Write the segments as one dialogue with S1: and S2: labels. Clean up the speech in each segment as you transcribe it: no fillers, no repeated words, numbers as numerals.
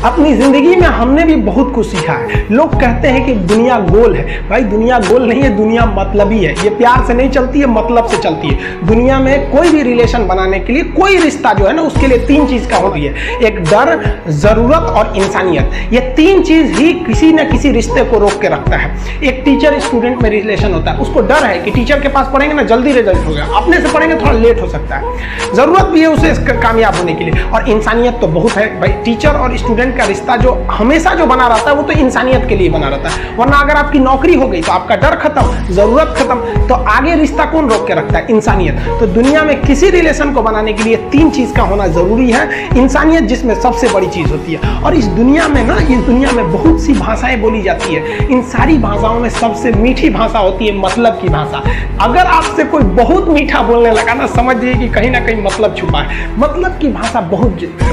S1: अपनी जिंदगी में हमने भी बहुत कुछ सीखा है। लोग कहते हैं कि दुनिया गोल है। भाई दुनिया गोल नहीं है, दुनिया मतलबी है। ये प्यार से नहीं चलती है, मतलब से चलती है। दुनिया में कोई भी रिलेशन बनाने के लिए, कोई रिश्ता जो है ना, उसके लिए तीन चीज का होती है, एक डर, जरूरत और इंसानियत। ये तीन चीज ही किसी न किसी रिश्ते को रोक के रखता है। एक टीचर स्टूडेंट में रिलेशन होता है, उसको डर है कि टीचर के पास पढ़ेंगे ना जल्दी रिजल्ट होगा, अपने से पढ़ेंगे थोड़ा लेट हो सकता है। जरूरत भी है उसे कामयाब होने के लिए, और इंसानियत तो बहुत है भाई। टीचर और स्टूडेंट का रिश्ता जो हमेशा जो बना रहता है वो तो इंसानियत के लिए बना रहता है। वरना अगर आपकी नौकरी हो गई तो आपका डर खत्म, जरूरत खत्म, तो आगे रिश्ता कौन रोक के रखता है? इंसानियत। तो दुनिया में किसी रिलेशन को बनाने के लिए तीन चीज का होना जरूरी है। इंसानियत जिसमें सबसे बड़ी चीज होती है। और इस दुनिया में ना, इस दुनिया में बहुत सी भाषाएं बोली जाती है। इन सारी भाषाओं में सबसे मीठी भाषा होती है मतलब की भाषा। अगर आपसे कोई बहुत मीठा बोलने लगा ना, समझिए कि कहीं ना कहीं मतलब छुपा है। मतलब की भाषा बहुत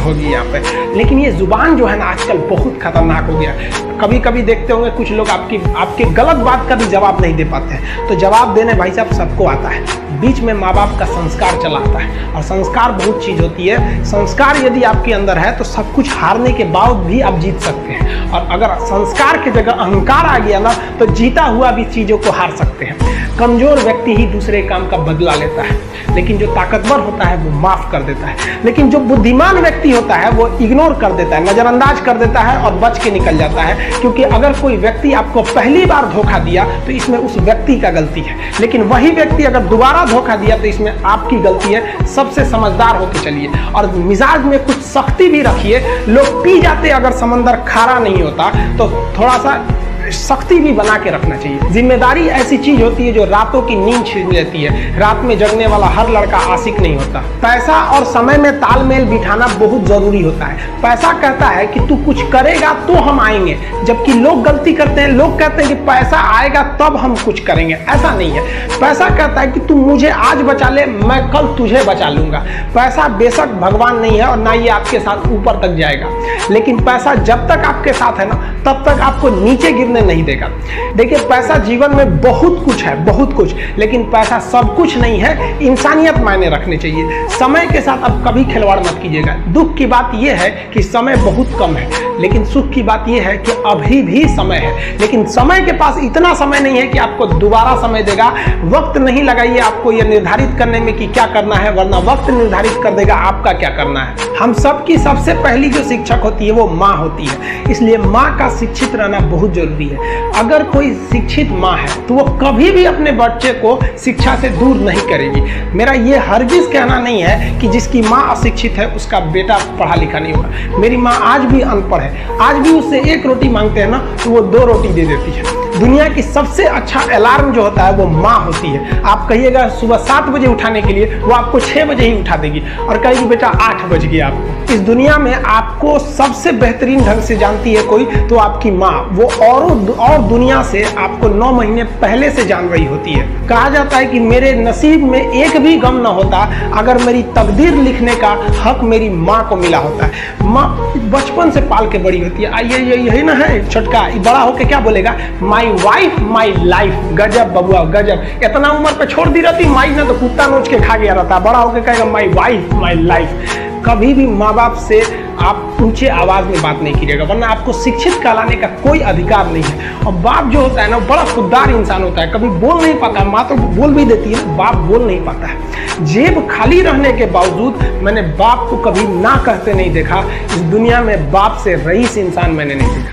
S1: होगी यहाँ पे। लेकिन ये जुबान जो है ना आजकल बहुत खतरनाक हो गया। कभी कभी देखते होंगे कुछ लोग आपके गलत बात का भी जवाब नहीं दे पाते हैं। तो जवाब देने भाई साहब सबको आता है। बीच में माँ बाप का संस्कार चला आता है, और संस्कार बहुत चीज होती है। संस्कार यदि आपके अंदर है तो सब कुछ हारने के बाद भी आप जीत सकते हैं। और अगर संस्कार की जगह अहंकार आ गया ना, तो जीता हुआ भी चीजों को हार सकते हैं। कमजोर व्यक्ति ही दूसरे काम का बदला लेता है, लेकिन जो ताकतवर होता है वो माफ कर देता है। लेकिन जो बुद्धिमान व्यक्ति होता है वो इग्नोर कर देता है, नजरअंदाज कर देता है और बच के निकल जाता है। क्योंकि अगर कोई व्यक्ति आपको पहली बार धोखा दिया तो इसमें उस व्यक्ति का गलती है, लेकिन वही व्यक्ति अगर दोबारा धोखा दिया तो इसमें आपकी गलती है। सबसे समझदार होके चलिए, और मिजाज में कुछ सख्ती भी रखिए। लोग पी जाते अगर समंदर खारा नहीं होता, तो थोड़ा सा सख्ती भी बना के रखना चाहिए। जिम्मेदारी ऐसी चीज होती है जो रातों की नींद छीन लेती है। रात में जगने वाला हर लड़का आशिक नहीं होता। पैसा और समय में तालमेल बिठाना बहुत जरूरी होता है। पैसा कहता है कि तू कुछ करेगा तो हम आएंगे, जबकि लोग गलती करते हैं। लोग कहते हैं कि पैसा आएगा तब हम कुछ करेंगे। ऐसा नहीं है। पैसा कहता है कि तू मुझे आज बचा ले, मैं कल तुझे बचा लूंगा। पैसा बेशक भगवान नहीं है और ना ये आपके साथ ऊपर तक जाएगा, लेकिन पैसा जब तक आपके साथ है ना, तब तक आपको नीचे गिरने नहीं देगा। देखिए पैसा जीवन में बहुत कुछ है, बहुत कुछ, लेकिन पैसा सब कुछ नहीं है। इंसानियत मायने रखने चाहिए। समय के साथ अब कभी खिलवाड़ मत कीजिएगा। दुख की बात यह है कि समय बहुत कम है, लेकिन सुख की बात यह है कि अभी भी समय है। लेकिन समय के पास इतना समय नहीं है कि आपको दोबारा समय देगा। वक्त नहीं लगाइए आपको यह निर्धारित करने में कि क्या करना है, वरना वक्त निर्धारित कर देगा आपका क्या करना है। हम सबकी सबसे पहली जो शिक्षक होती है वो माँ होती है, इसलिए माँ का शिक्षित रहना बहुत जरूरी है। अगर कोई शिक्षित माँ है तो वो कभी भी अपने बच्चे को शिक्षा से दूर नहीं करेगी। मेरा ये हरगिज कहना नहीं है कि जिसकी माँ अशिक्षित है उसका बेटा पढ़ा लिखा नहीं होगा। मेरी माँ आज भी अनपढ़ है, आज भी उससे एक रोटी मांगते हैं ना तो वो 2 रोटी दे देती है। दुनिया की सबसे अच्छा अलार्म जो होता है वो माँ होती है। आप कहिएगा सुबह 7 बजे उठाने के लिए, वो आपको 6 बजे ही उठा देगी और कहेगी बेटा 8 बज गया आपको। इस दुनिया में आपको सबसे बेहतरीन ढंग से जानती है कोई तो आपकी माँ। वो और दुनिया से आपको 9 महीने पहले से जान रही होती है। कहा जाता है कि मेरे नसीब में एक भी गम न होता अगर मेरी तकदीर लिखने का हक मेरी माँ को मिला होता है। माँ बचपन से पाल के बड़ी होती है। आइए यही ना है छोटका, बड़ा होके क्या बोलेगा? My wife my life. गजब बबुआ गजब। इतना उम्र पे छोड़ दी रहती माई ने तो कुत्ता नोच के खा गया रहता। बड़ा होके कहेगा माई वाइफ माई लाइफ। कभी भी माँ बाप से आप ऊंचे आवाज में बात नहीं कीजिएगा, वरना आपको शिक्षित कहलाने का कोई अधिकार नहीं है। और बाप जो होता है ना बड़ा खुददार इंसान होता है, कभी बोल नहीं पाता। माँ तो बोल भी देती है, बाप बोल नहीं पाता है। जेब खाली रहने के बावजूद मैंने बाप को कभी ना कहते नहीं देखा। इस दुनिया में बाप से रईस इंसान मैंने नहीं देखा।